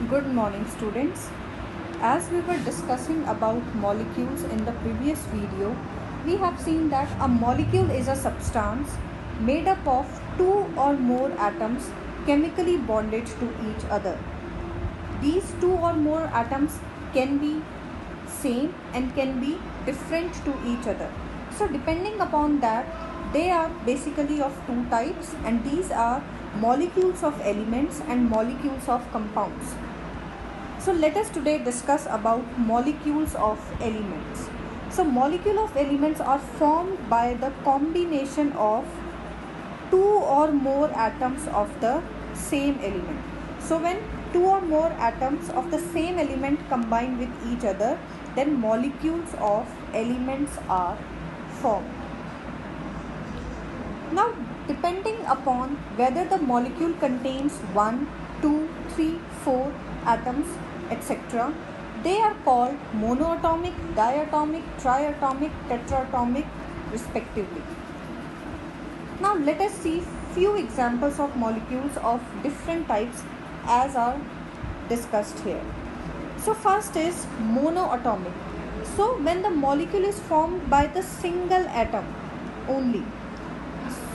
Good morning, students. As we were discussing about molecules in the previous video, we have seen that a molecule is a substance made up of two or more atoms chemically bonded to each other. These two or more atoms can be same and can be different to each other. So depending upon that, they are basically of two types, and these are molecules of elements and molecules of compounds. So let us today discuss about molecules of elements. So molecule of elements are formed by the combination of two or more atoms of the same element. So when two or more atoms of the same element combine with each other, then molecules of elements are formed. Now, depending upon whether the molecule contains 1, 2, 3, 4 atoms, etc., they are called monoatomic, diatomic, triatomic, tetratomic respectively. Now let us see few examples of molecules of different types as are discussed here. So first is monoatomic. So when the molecule is formed by the single atom only.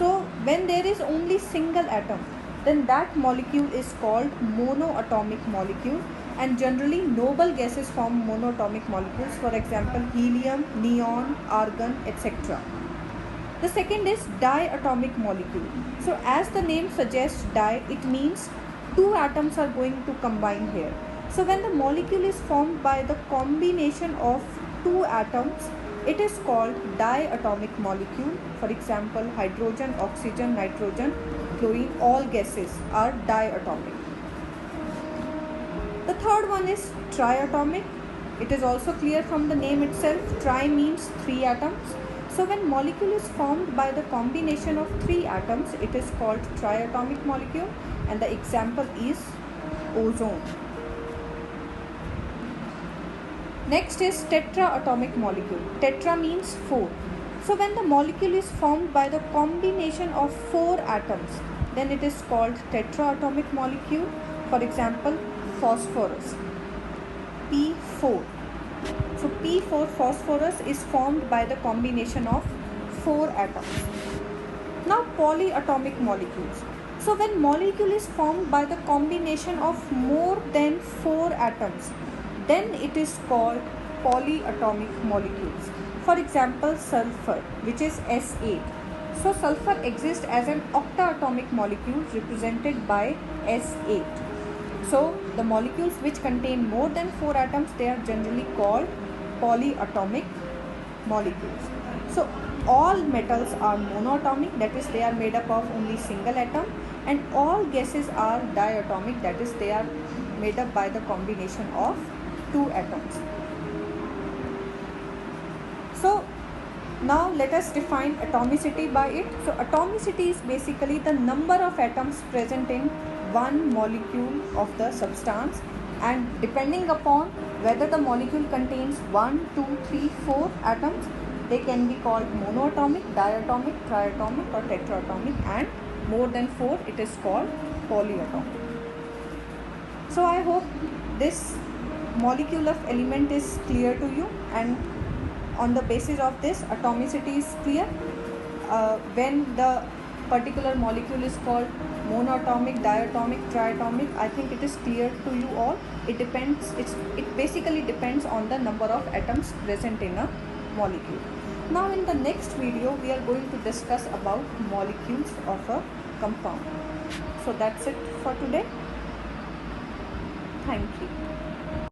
So when there is only single atom, then that molecule is called monoatomic molecule, and generally noble gases form monoatomic molecules, for example helium, neon, argon, etc. The second is diatomic molecule. So as the name suggests, di, it means two atoms are going to combine here. So when the molecule is formed by the combination of two atoms, it is called diatomic molecule. For example, hydrogen, oxygen, nitrogen, chlorine, all gases are diatomic. The third one is triatomic. It is also clear from the name itself. Tri means three atoms. So when molecule is formed by the combination of three atoms, it is called triatomic molecule, and the example is ozone. Next is tetraatomic molecule. Tetra means four. So when the molecule is formed by the combination of four atoms, then it is called tetraatomic molecule. For example, phosphorus, P4. So P4 phosphorus is formed by the combination of four atoms. Now polyatomic molecules. So when molecule is formed by the combination of more than four atoms, then it is called polyatomic molecules. For example, sulfur, which is S8. So sulfur exists as an octaatomic molecule represented by S8. So the molecules which contain more than four atoms, they are generally called polyatomic molecules. So all metals are monoatomic, that is they are made up of only single atom, and all gases are diatomic, that is they are made up by the combination of two atoms. So now let us define atomicity by it. So atomicity is basically the number of atoms present in one molecule of the substance, and depending upon whether the molecule contains 1, 2, 3, 4 atoms, they can be called monoatomic, diatomic, triatomic or tetraatomic, and more than 4 it is called polyatomic. So I hope this molecule of element is clear to you, and on the basis of this atomicity is clear. When the particular molecule is called monoatomic, diatomic, triatomic, I think it is clear to you all. It basically depends on the number of atoms present in a molecule. Now in the next video we are going to discuss about molecules of a compound. So that's it for today. Thank you.